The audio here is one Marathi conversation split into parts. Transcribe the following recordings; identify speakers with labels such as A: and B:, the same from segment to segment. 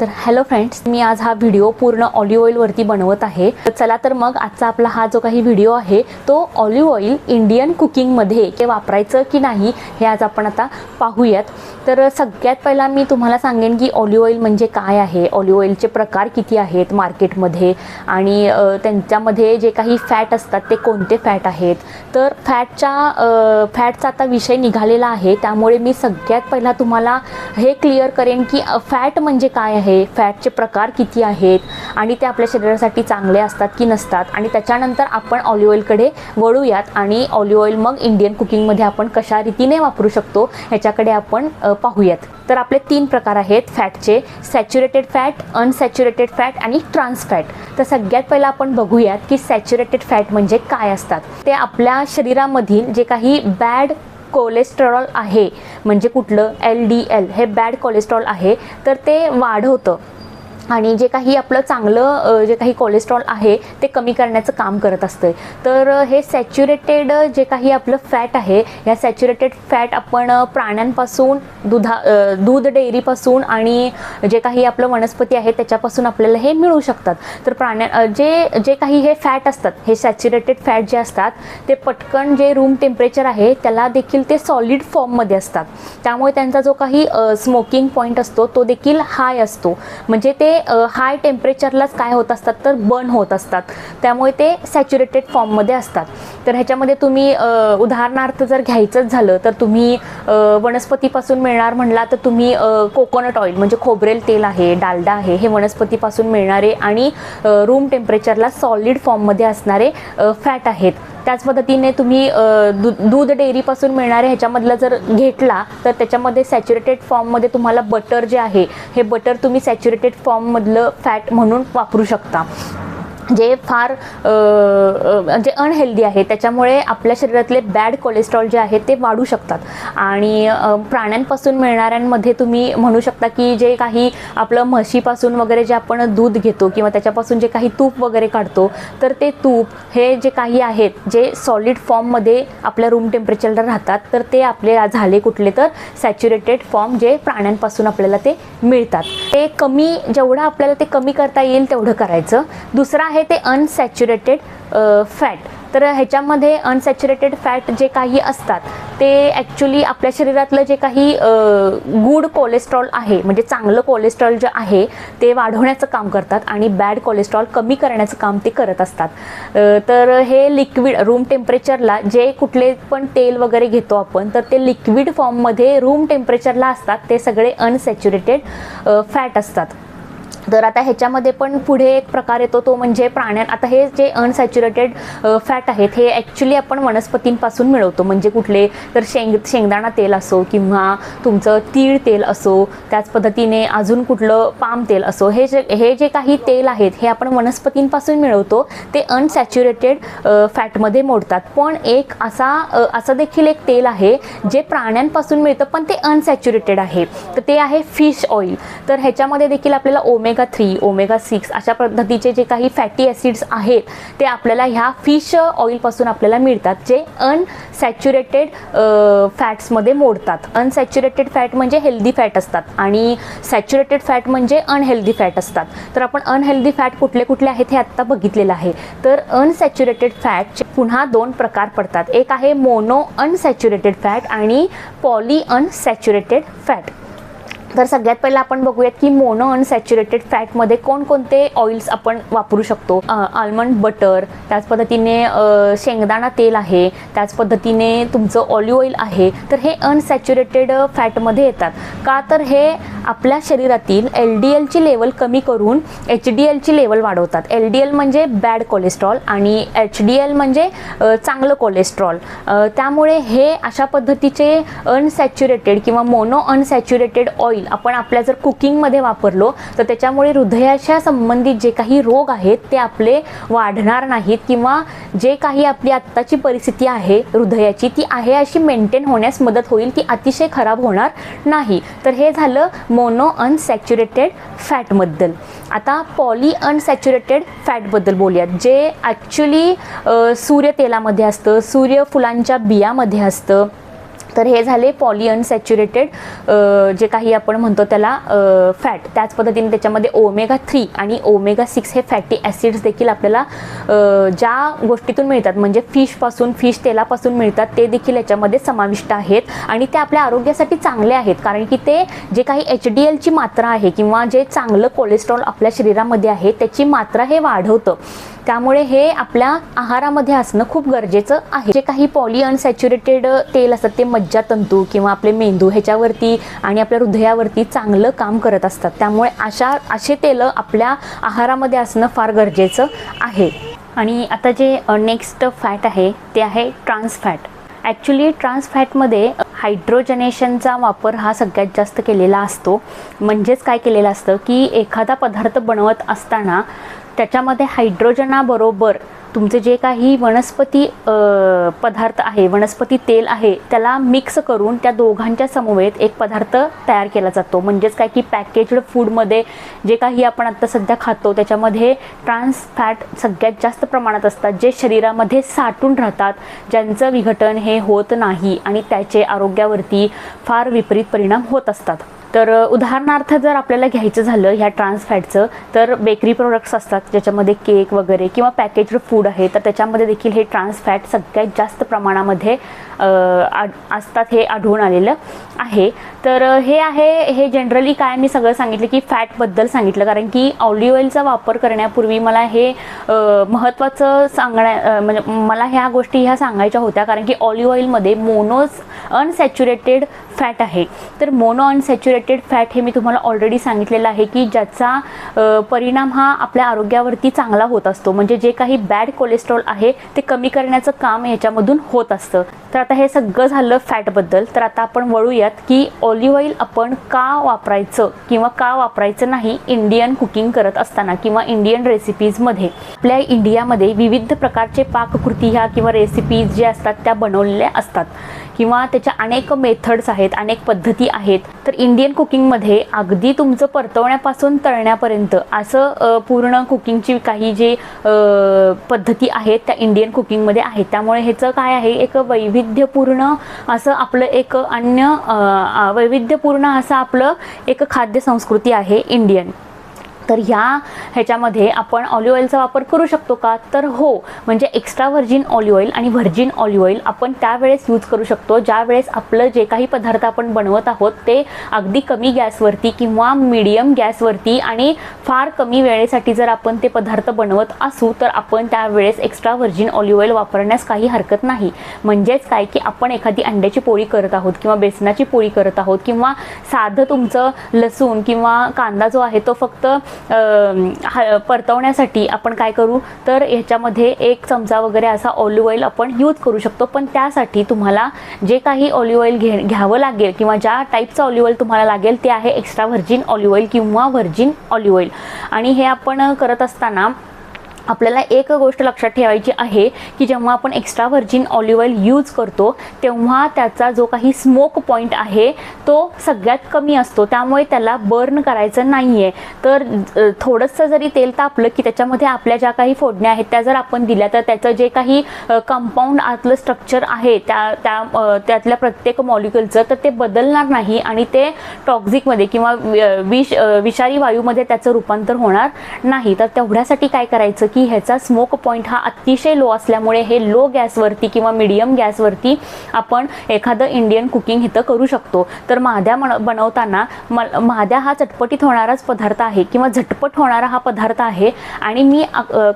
A: तर हॅलो फ्रेंड्स, मी आज हा व्हिडिओ पूर्ण ऑलिव्ह ऑइलवरती बनवत आहे. चला तर मग आजचा आपला हा जो काही व्हिडिओ आहे तो ऑलिव्ह ऑइल इंडियन कुकिंगमध्ये वापरायचं की नाही हे आज आपण आता पाहूयात. तर सगळ्यात पहिला मी तुम्हाला सांगेन की ऑलिव्ह ऑइल म्हणजे काय आहे, ऑलिव्ह ऑइलचे प्रकार किती आहेत मार्केटमध्ये आणि त्यांच्यामध्ये जे काही फॅट असतात ते कोणते फॅट आहेत. तर फॅटचा आता विषय निघालेला आहे, त्यामुळे मी सगळ्यात पहिला तुम्हाला हे क्लिअर करेन की फॅट म्हणजे काय आहे, फॅटचे प्रकार किती आहेत आणि ते आपल्या शरीरासाठी चांगले असतात की नसतात. आणि त्याच्यानंतर आपण ऑलिव्ह ऑइलकडे वळूयात आणि ऑलिव्ह ऑइल मग इंडियन कुकिंगमध्ये आपण कशा रीतीने वापरू शकतो ह्याच्याकडे आपण पाहूयात. तर आपले 3 प्रकार आहेत फॅटचे: सॅच्युरेटेड फॅट, अनसॅच्युरेटेड फॅट आणि ट्रान्स फॅट. तर सगळ्यात पहिला आपण बघूयात की सॅच्युरेटेड फॅट म्हणजे काय असतात. ते आपल्या शरीरामधील जे काही बॅड कोलेस्टेरॉल आहे, म्हणजे कुठलं LDL हे बॅड कोलेस्ट्रॉल आहे, तर ते वाढवतं आणि जे काही आपलं चांगलं जे काही कोलेस्ट्रॉल आहे ते कमी करण्याचं काम करत असतं. तर हे सॅच्युरेटेड जे काही आपलं फॅट आहे, या सॅच्युरेटेड फॅट आपण प्राण्यांपासून, दूध डेअरीपासून आणि जे काही आपलं वनस्पती आहे त्याच्यापासून आपल्याला हे मिळू शकतात. तर जे काही हे फॅट असतात, हे सॅच्युरेटेड फॅट जे असतात ते पटकन जे रूम टेम्परेचर आहे त्याला देखील ते सॉलिड फॉर्ममध्ये असतात. त्यामुळे त्यांचा जो काही स्मोकिंग पॉईंट असतो तो देखील हाय असतो, म्हणजे ते हाय टेम्परेचरलाच काय होत असतात तर बर्न होत असतात. त्यामुळे ते सॅच्युरेटेड फॉर्ममध्ये असतात. तर ह्याच्यामध्ये तुम्ही उदाहरणार्थ जर घ्यायचंच झालं तर तुम्ही वनस्पतीपासून मिळणार म्हणला तर तुम्ही कोकोनट ऑइल म्हणजे खोबरेल तेल आहे, डालडा आहे, हे वनस्पतीपासून मिळणारे आणि रूम टेम्परेचरला सॉलिड फॉर्ममध्ये असणारे फॅट आहेत. त्याच पद्धतीने तुम्ही दूध डेअरीपासून मिळणारे ह्याच्यामधलं जर घेतला तर त्याच्यामध्ये सॅच्युरेटेड फॉर्ममध्ये तुम्हाला बटर जे आहे, हे बटर तुम्ही सॅच्युरेटेड फॉर्ममधलं फॅट म्हणून वापरू शकता, जे फार म्हणजे अनहेल्दी आहे. त्याच्यामुळे आपल्या शरीरातले बॅड कोलेस्ट्रॉल जे आहे ते वाढू शकतात. आणि प्राण्यांपासून मिळणाऱ्यांमध्ये तुम्ही म्हणू शकता की जे काही आपलं म्हशीपासून वगैरे जे आपण दूध घेतो किंवा त्याच्यापासून जे काही तूप वगैरे काढतो, तर ते तूप हे जे काही आहेत जे सॉलिड फॉर्ममध्ये आपल्या रूम टेम्परेचरला राहतात, तर ते आपले झाले कुठले तर सॅच्युरेटेड फॉर्म, जे प्राण्यांपासून आपल्याला ते मिळतात. ते जेवढं आपल्याला ते कमी करता येईल तेवढं करायचं. दुसरं आहे ते अनसॅच्युरेटेड फॅट. तर ह्याच्यामध्ये अनसॅच्युरेटेड फॅट जे काही असतात ते ॲक्च्युली आपल्या शरीरातलं जे काही गुड कोलेस्ट्रॉल आहे, म्हणजे चांगलं कोलेस्ट्रॉल जे आहे ते वाढवण्याचं काम करतात आणि बॅड कोलेस्ट्रॉल कमी करण्याचं काम ते करत असतात. तर हे लिक्विड रूम टेम्परेचरला जे कुठले पण तेल वगैरे घेतो आपण, तर ते लिक्विड फॉर्ममध्ये रूम टेम्परेचरला असतात, ते सगळे अनसॅच्युरेटेड फॅट असतात. तर आता ह्याच्यामध्ये पण पुढे एक प्रकार येतो तो म्हणजे आता हे जे अनसॅच्युरेटेड फॅट आहेत हे ॲक्च्युली आपण वनस्पतींपासून मिळवतो, म्हणजे कुठले तर शेंगदाणा तेल असो किंवा तुमचं तीळ तेल असो, त्याच पद्धतीने अजून कुठलं पाम तेल असो, हे जे काही तेल आहेत हे आपण वनस्पतींपासून मिळवतो, ते अनसॅच्युरेटेड फॅटमध्ये मोडतात. पण असं देखील एक तेल आहे जे प्राण्यांपासून मिळतं पण ते अनसॅच्युरेटेड आहे, तर ते आहे फिश ऑइल. तर ह्याच्यामध्ये देखील आपल्याला ओमेगा 3, ओमेगा 6 अशा पद्धतीचे जे काही फॅटी ॲसिड्स आहेत ते आपल्याला ह्या फिश ऑइलपासून आपल्याला मिळतात, जे अनसॅच्युरेटेड फॅट्समध्ये मोडतात. अनसॅच्युरेटेड फॅट म्हणजे हेल्दी फॅट असतात आणि सॅच्युरेटेड फॅट म्हणजे अनहेल्दी फॅट असतात. तर आपण अनहेल्दी फॅट कुठले कुठले आहेत हे आत्ता बघितलेलं आहे. तर अनसॅच्युरेटेड फॅटचे पुन्हा 2 प्रकार पडतात. एक आहे मोनो अनसॅच्युरेटेड फॅट आणि पॉली अनसॅच्युरेटेड फॅट. तर सगळ्यात पहिला आपण बघूयात की मोनो अनसॅच्युरेटेड फॅटमध्ये कोणकोणते ऑइल्स आपण वापरू शकतो. आल्मंड बटर, त्याच पद्धतीने शेंगदाणा तेल आहे, त्याच पद्धतीने तुमचं ऑलिव्ह ऑइल आहे. तर हे अनसॅच्युरेटेड फॅटमध्ये येतात. का तर हे आपल्या शरीरातील LDLची लेवल कमी करून HDLची लेवल वाढवतात. LDL म्हणजे बॅड कोलेस्ट्रॉल आणि HDL म्हणजे चांगलं कोलेस्ट्रॉल. त्यामुळे हे अशा पद्धतीचे अनसॅच्युरेटेड किंवा मोनो अनसॅच्युरेटेड ऑइल आपण आपल्या जर कुकिंगमध्ये वापरलो तर त्याच्यामुळे हृदयाच्या संबंधित जे काही रोग आहेत ते आपले वाढणार नाहीत, किंवा जे काही आपली आत्ताची परिस्थिती आहे हृदयाची ती आहे अशी मेंटेन होण्यास मदत होईल, ती अतिशय खराब होणार नाही. तर हे झालं मोनो अनसॅच्युरेटेड फॅटबद्दल. आता पॉली अनसॅच्युरेटेड फॅटबद्दल बोलूयात, जे ॲक्च्युली सूर्यतेलामध्ये असतं, सूर्यफुलांच्या बियामध्ये असतं. तर हे झाले पॉली अनसॅच्युरेटेड जे काही आपण म्हणतो त्याला फॅट. त्याच पद्धतीने त्याच्यामध्ये ओमेगा 3 आणि ओमेगा 6 हे फॅटी ॲसिड्स देखील आपल्याला ज्या गोष्टीतून मिळतात म्हणजे फिश तेलापासून मिळतात ते देखील याच्यामध्ये समाविष्ट आहेत आणि ते आपल्या आरोग्यासाठी चांगले आहेत. कारण की ते जे काही HDLची मात्रा आहे किंवा जे चांगलं कोलेस्ट्रॉल आपल्या शरीरामध्ये आहे त्याची मात्रा हे वाढवतं. त्यामुळे हे आपल्या आहारामध्ये असणं खूप गरजेचं आहे. जे काही पॉली अनसॅच्युरेटेड तेल असतात ते मज्जातंतू किंवा आपले मेंदू ह्याच्यावरती आणि आपल्या हृदयावरती चांगलं काम करत असतात. त्यामुळे असे तेलं आपल्या आहारामध्ये असणं फार गरजेचं आहे. आणि आता जे नेक्स्ट फॅट आहे ते आहे ट्रान्स फॅट. ॲक्च्युली ट्रान्स फॅटमध्ये हायड्रोजनेशनचा वापर हा सगळ्यात जास्त केलेला असतो. म्हणजेच काय केलेलं असतं की एखादा पदार्थ बनवत असताना त्याच्यामध्ये हायड्रोजनाबरोबर तुमचे जे काही वनस्पती पदार्थ आहे, वनस्पती तेल आहे, त्याला मिक्स करून त्या दोघांच्या समवेत एक पदार्थ तयार केला जातो. म्हणजेच काय की पॅकेज्ड फूडमध्ये जे काही आपण आत्ता सध्या खातो त्याच्यामध्ये ट्रान्स फॅट सगळ्यात जास्त प्रमाणात असतात, जे शरीरामध्ये साठून राहतात, ज्यांचं विघटन हे होत नाही आणि त्याचे आरोग्यावरती फार विपरीत परिणाम होत असतात. तर उदाहरणार्थ जर आपल्याला घ्यायचं झालं ह्या ट्रान्स फॅटचं तर बेकरी प्रोडक्ट्स असतात ज्याच्यामध्ये केक वगैरे किंवा पॅकेज्ड फूड आहे तर त्याच्यामध्ये देखील हे ट्रान्स फॅट सगळ्यात जास्त प्रमाणामध्ये असतात हे आढळून आलेलं आहे. तर हे जनरली काय मी सगळं सांगितलं की फॅटबद्दल सांगितलं कारण की ऑलिव्ह ऑइलचा वापर करण्यापूर्वी मला हे महत्त्वाचं म्हणजे मला ह्या गोष्टी ह्या सांगायच्या होत्या कारण की ऑलिव्ह ऑइलमध्ये अनसॅच्युरेटेड फॅट आहे. तर मोनो अनसॅच्युरेटेड फॅट हे मी तुम्हाला ऑलरेडी सांगितलेलं आहे की ज्याचा परिणाम हा आपल्या आरोग्यावरती चांगला होत असतो. म्हणजे जे काही बॅड कोलेस्ट्रॉल आहे ते कमी करण्याचं काम याच्यामधून होत असतं. तर आता हे सगळं झालं फॅटबद्दल. तर आता आपण वळूयात की ऑलिव्ह ऑइल आपण का वापरायचं किंवा का वापरायचं नाही इंडियन कुकिंग करत असताना किंवा इंडियन रेसिपीजमध्ये. आपल्या इंडियामध्ये विविध प्रकारचे पाककृती ह्या किंवा रेसिपीज जे असतात त्या बनवलेल्या असतात किंवा त्याच्या अनेक मेथड्स आहेत, अनेक पद्धती आहेत. तर इंडियन कुकिंगमध्ये अगदी तुमचं परतवण्यापासून तळण्यापर्यंत असं पूर्ण कुकिंगची काही जे पद्धती आहेत त्या इंडियन कुकिंगमध्ये आहेत. त्यामुळे ह्याचं काय आहे एक वैविध्यपूर्ण असं आपलं एक वैविध्यपूर्ण असं आपलं एक खाद्य संस्कृती आहे इंडियन. तर ह्याच्यामध्ये आपण ऑलिव्ह ऑइलचा वापर करू शकतो का? तर हो. म्हणजे एक्स्ट्रा व्हर्जिन ऑलिव्ह ऑइल आणि व्हर्जिन ऑलिव्ह ऑइल आपण त्यावेळेस यूज करू शकतो ज्यावेळेस आपलं जे काही पदार्थ आपण बनवत आहोत ते अगदी कमी गॅसवरती किंवा मीडियम गॅसवरती आणि फार कमी वेळेसाठी जर आपण ते पदार्थ बनवत असू तर आपण त्यावेळेस एक्स्ट्रा व्हर्जिन ऑलिव्ह ऑइल वापरण्यास काही हरकत नाही. म्हणजेच काय की आपण एखादी अंड्याची पोळी करत आहोत किंवा बेसनाची पोळी करत आहोत किंवा साधं तुमचं लसूण किंवा कांदा जो आहे तो फक्त परतवण्यासाठी आपण काय करू तर ह्याच्यामध्ये 1 चमचा वगैरे असा ऑलिव्ह ऑइल आपण यूज करू शकतो. पण त्यासाठी तुम्हाला जे काही ऑलिव्ह ऑइल घ्यावं लागेल किंवा ज्या टाईपचं ऑलिव्ह ऑइल तुम्हाला लागेल ते आहे एक्स्ट्रा व्हर्जिन ऑलिव्ह ऑइल किंवा व्हर्जिन ऑलिव्ह ऑइल. आणि हे आपण करत असताना आपल्याला एक गोष्ट लक्षात ठेवायची आहे की जेव्हा आपण extra virgin olive oil use करतो तेव्हा त्याचा जो काही स्मोक पॉईंट आहे तो सगळ्यात कमी असतो. त्यामुळे त्याला बर्न करायचं नाही आहे. तर थोडंसं जरी तेल तापलं की त्याच्यामध्ये आपल्या ज्या काही फोडण्या आहेत त्या जर आपण दिल्या तर त्याचं जे काही कंपाऊंड आतलं स्ट्रक्चर आहे त्यातल्या प्रत्येक मॉलिक्युलचं तर ते बदलणार नाही आणि ते टॉक्झिकमध्ये किंवा विषारी वायूमध्ये त्याचं रूपांतर होणार नाही. तर तेवढ्यासाठी काय करायचं की ह्याचा स्मोक पॉईंट हा अतिशय लो असल्यामुळे हे लो गॅसवरती किंवा मीडियम गॅसवरती आपण एखादं इंडियन कुकिंग इथं करू शकतो. तर महाद्या बनवताना महाद्या हा चटपटीत होणाराच पदार्थ आहे किंवा झटपट होणारा हा पदार्थ आहे आणि मी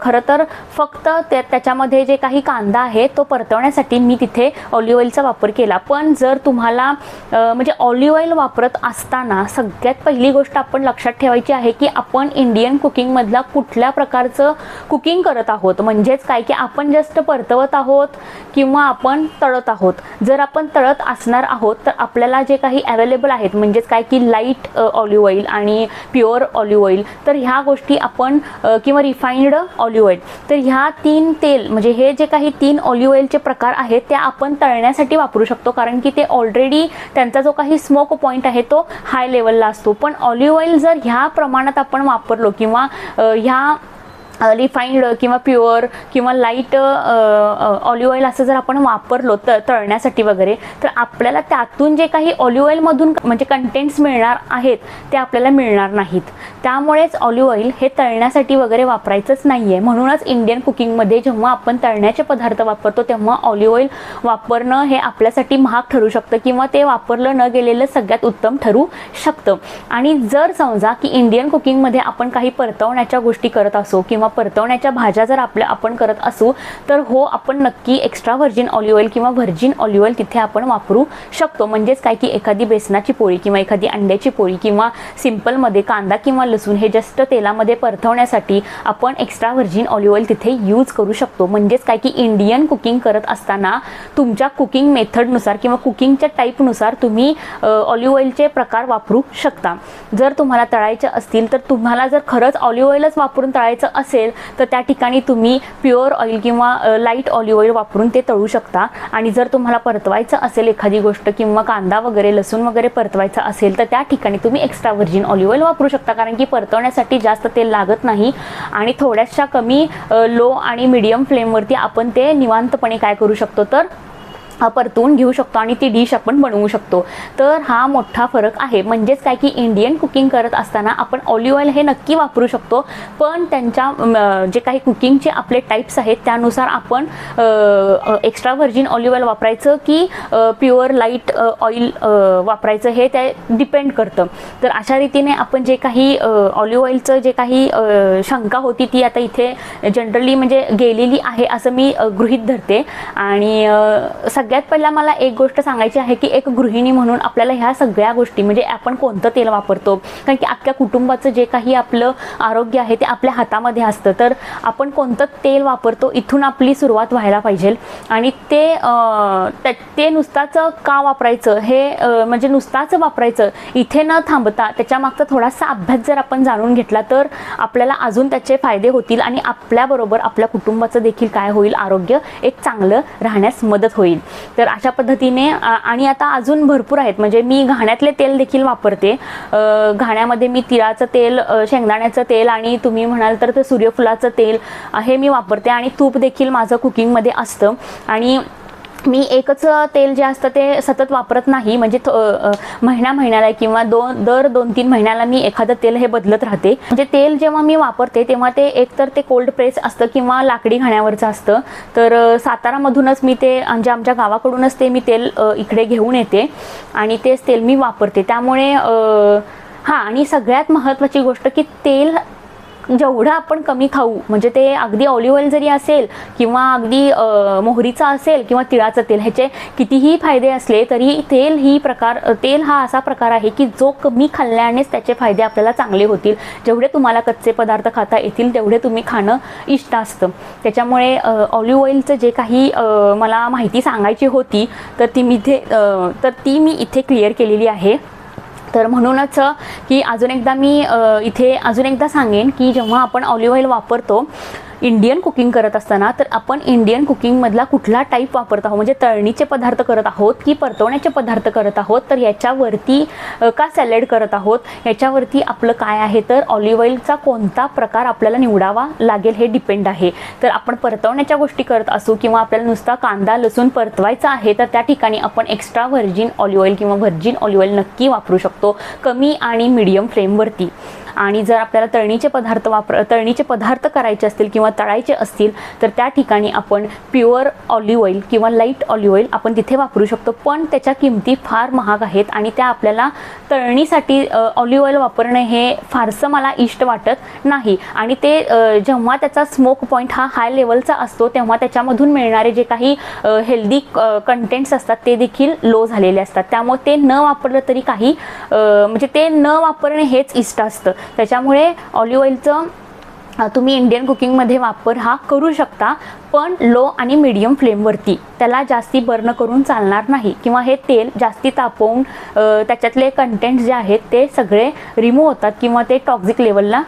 A: खरं तर फक्त त्याच्यामध्ये जे काही कांदा आहे तो परतवण्यासाठी मी तिथे ऑलिव्ह ऑइलचा वापर केला. पण जर तुम्हाला म्हणजे ऑलिव्ह ऑइल वापरत असताना सगळ्यात पहिली गोष्ट आपण लक्षात ठेवायची आहे की आपण इंडियन कुकिंगमधला कुठल्या प्रकारचं कुकिंग करत आहोत. म्हणजेच काय की आपण जस्ट परतवत आहोत किंवा आपण तळत आहोत. जर आपण तळत असणार आहोत तर आपल्याला जे काही अवेलेबल आहेत म्हणजेच काय की लाईट ऑलिव्ह ऑइल आणि प्युअर ऑलिव्ह ऑइल तर ह्या गोष्टी आपण किंवा रिफाइंड ऑलिव्ह ऑइल तर ह्या 3 तेल म्हणजे हे जे काही 3 ऑलिव्ह ऑइलचे प्रकार आहेत त्या आपण तळण्यासाठी वापरू शकतो. कारण की ते ऑलरेडी त्यांचा जो काही स्मोक पॉईंट आहे तो हाय लेवलला असतो. पण ऑलिव्ह ऑइल जर ह्या प्रमाणात आपण वापरलो किंवा ह्या रिफाईंड किंवा प्युअर किंवा लाईट ऑलिव्ह ऑइल असं जर आपण वापरलो तळण्यासाठी वगैरे, तर आपल्याला त्यातून जे काही ऑलिव्ह ऑइलमधून म्हणजे कंटेंट्स मिळणार आहेत ते आपल्याला मिळणार नाहीत. त्यामुळेच ऑलिव्ह ऑइल हे तळण्यासाठी वगैरे वापरायचंच नाही आहे. म्हणूनच इंडियन कुकिंगमध्ये जेव्हा आपण तळण्याचे पदार्थ वापरतो तेव्हा ऑलिव्ह ऑइल वापरणं हे आपल्यासाठी महाग ठरू शकतं किंवा ते वापरलं न गेलेलं सगळ्यात उत्तम ठरू शकतं. आणि जर समजा की इंडियन कुकिंगमध्ये आपण काही परतवण्याच्या गोष्टी करत असो किंवा परतवण्याच्या भाज्या जर आपण करत असू, तर हो आपण नक्की एक्स्ट्रा व्हर्जिन ऑलिव्ह ऑइल किंवा व्हर्जिन ऑलिव्ह ऑइल तिथे आपण वापरू शकतो. म्हणजेच काय की एखादी बेसनाची पोळी किंवा एखादी अंड्याची पोळी किंवा सिंपलमध्ये कांदा किंवा लसूण हे जस्ट तेलामध्ये परतवण्यासाठी आपण एक्स्ट्रा व्हर्जिन ऑलिव्ह ऑइल तिथे यूज करू शकतो. म्हणजेच काय की इंडियन कुकिंग करत असताना तुमच्या कुकिंग मेथडनुसार किंवा कुकिंगच्या टाईपनुसार तुम्ही ऑलिव्ह ऑइलचे प्रकार वापरू शकता. जर तुम्हाला तळायचे असतील तर तुम्हाला जर खरंच ऑलिव्ह ऑइलच वापरून तळायचं असेल तर त्या ठिकाणी तुम्ही प्युअर ऑइल किंवा लाईट ऑलिव्ह ऑइल वापरून ते तळू शकता. आणि जर तुम्हाला परतवायचं असेल एखादी गोष्ट किंवा कांदा वगैरे लसूण वगैरे परतवायचा असेल तर त्या ठिकाणी तुम्ही एक्स्ट्रा व्हर्जिन ऑलिव्ह ऑइल वापरू शकता. कारण की परतवण्यासाठी जास्त तेल लागत नाही आणि थोड्याशा कमी लो आणि मीडियम फ्लेमवरती आपण ते निवांतपणे काय करू शकतो तर परतवून घेऊ शकतो आणि ती डिश आपण बनवू शकतो. तर हा मोठा फरक आहे. म्हणजेच काय की इंडियन कुकिंग करत असताना आपण ऑलिव्ह ऑइल हे नक्की वापरू शकतो, पण त्यांच्या जे काही कुकिंगचे आपले टाईप्स आहेत त्यानुसार आपण एक्स्ट्रा व्हर्जिन ऑलिव्ह ऑइल वापरायचं की प्युअर लाईट ऑइल वापरायचं हे ते डिपेंड करतं. तर अशा रीतीने आपण जे काही ऑलिव्ह ऑइलचं जे काही शंका होती ती आता इथे जनरली म्हणजे गेलेली आहे असं मी गृहीत धरते. आणि सगळ्यात पहिला मला एक गोष्ट सांगायची आहे की एक गृहिणी म्हणून आपल्याला ह्या सगळ्या गोष्टी म्हणजे आपण कोणतं तेल वापरतो, कारण की अख्ख्या कुटुंबाचं जे काही आपलं आरोग्य आहे ते आपल्या हातामध्ये असतं. तर आपण कोणतं तेल वापरतो इथून आपली सुरुवात व्हायला पाहिजे. आणि ते नुसताच का वापरायचं हे म्हणजे नुसताच वापरायचं इथे न थांबता त्याच्यामागचा थोडासा अभ्यास जर आपण जाणून घेतला तर आपल्याला अजून त्याचे फायदे होतील आणि आपल्याबरोबर आपल्या कुटुंबाचं देखील काय होईल आरोग्य एक चांगलं राहण्यास मदत होईल. तर अशा पद्धतीने आणि आता अजून भरपूर आहेत. म्हणजे मी घाण्यातले तेल देखील वापरते. घाण्यामध्ये मी तिळाचं तेल, शेंगदाण्याचं तेल आणि तुम्ही म्हणाल तर ते सूर्यफुलाचं तेल हे मी वापरते. आणि तूप देखील माझं कुकिंगमध्ये असतं. आणि मी एकच तेल जे असतं ते सतत वापरत नाही. म्हणजे महिन्याला किंवा दर 2-3 महिन्याला मी एखादं तेल हे बदलत राहते. म्हणजे तेल जेव्हा मी वापरते तेव्हा ते एकतर ते कोल्ड प्रेस असतं किंवा लाकडी घाण्यावरचं असतं. तर सातारामधूनच मी ते म्हणजे आमच्या गावाकडूनच ते मी तेल इकडे घेऊन येते आणि तेच तेल मी वापरते. त्यामुळे आणि सगळ्यात महत्त्वाची गोष्ट की तेल जेवढं आपण कमी खाऊ, म्हणजे ते अगदी ऑलिव्ह ऑइल जरी असेल किंवा अगदी मोहरीचा असेल किंवा तिळाचं तेल, ह्याचे कितीही फायदे असले तरी तेल हा असा प्रकार आहे की जो कमी खाल्ल्यानेच त्याचे फायदे आपल्याला चांगले होतील. जेवढे तुम्हाला कच्चे पदार्थ खाता येतील तेवढे तुम्ही खाणं इष्ट असतं. त्याच्यामुळे ऑलिव्ह ऑइलचं जे काही मला माहिती सांगायची होती तर ती मी इथे क्लिअर केलेली आहे. तर म्हणूनच की अजून एकदा सांगेन की जेव्हा आपण ऑलिव्ह ऑइल वापरतो इंडियन कुकिंग करत असताना तर आपण इंडियन कुकिंगमधला कुठला टाईप वापरत आहोत, म्हणजे तळणीचे पदार्थ करत आहोत की परतवण्याचे पदार्थ करत आहोत, तर याच्यावरती का सॅलड करत आहोत याच्यावरती आपलं काय आहे तर ऑलिव्ह ऑइलचा कोणता प्रकार आपल्याला निवडावा लागेल हे डिपेंड आहे. तर आपण परतवण्याच्या गोष्टी करत असू किंवा आपल्याला नुसता कांदा लसूण परतवायचा आहे तर त्या ठिकाणी आपण एक्स्ट्रा व्हर्जिन ऑलिव्ह ऑइल किंवा व्हर्जिन ऑलिव्ह ऑइल नक्की वापरू शकतो कमी आणि मीडियम फ्लेमवरती. आणि जर आपल्याला तळणीचे पदार्थ करायचे असतील किंवा तळायचे असतील तर त्या ठिकाणी आपण प्युअर ऑलिव्ह ऑइल किंवा लाईट ऑलिव्ह ऑइल आपण तिथे वापरू शकतो. पण त्याच्या किमती फार महाग आहेत आणि त्या आपल्याला तळणीसाठी ऑलिव्ह ऑइल वापरणे हे फारसं मला इष्ट वाटत नाही. आणि ते जेव्हा त्याचा स्मोक पॉईंट हा हाय लेवलचा असतो तेव्हा त्याच्यामधून मिळणारे जे काही हेल्दी कंटेंट्स असतात ते देखील लो झालेले असतात. त्यामुळे ते न वापरलं तरी काही म्हणजे ते न वापरणे हेच इष्ट असतं. त्याच्यामुळे ऑलिव्ह ऑइलचं तुम्ही इंडियन कुकिंगमध्ये वापर हा करू शकता, पण लो आणि मीडियम फ्लेमवरती. त्याला जास्ती बर्न करून चालणार नाही किंवा हे तेल जास्ती तापवून त्याच्यातले कंटेंट जे आहेत ते सगळे रिमूव्ह होतात किंवा ते टॉक्सिक लेवलला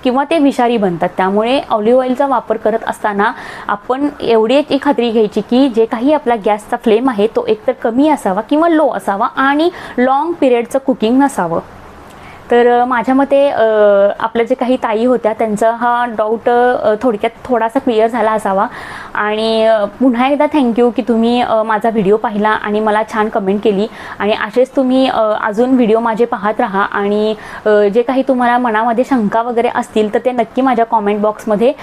A: किंवा ते विषारी बनतात. त्यामुळे ऑलिव्ह ऑइलचा वापर करत असताना आपण एवढी खात्री घ्यायची की जे काही आपला गॅसचा फ्लेम आहे तो एकतर कमी असावा किंवा लो असावा आणि लॉंग पिरियडचं कुकिंग नसावं. तर माझ्या मते आपल्या जे काही ताई होत्या त्यांचा हा डाऊट थोडक्यात थोडासा क्लिअर झाला असावा. आणि पुन्हा एकदा थँक्यू की तुम्ही माझा व्हिडिओ पाहिला आणि मला छान कमेंट केली. आणि असेच तुम्ही अजून व्हिडिओ माझे पाहत राहा. आणि जे काही तुम्हाला मनामध्ये शंका वगैरे असतील तर ते नक्की माझ्या कॉमेंट बॉक्समध्ये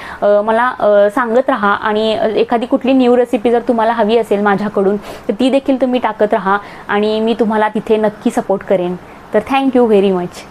A: मला सांगत राहा. आणि एखादी कुठली न्यू रेसिपी जर तुम्हाला हवी असेल माझ्याकडून तर ती देखील तुम्ही टाकत राहा आणि मी तुम्हाला तिथे नक्की सपोर्ट करेन. तर थँक्यू व्हेरी मच.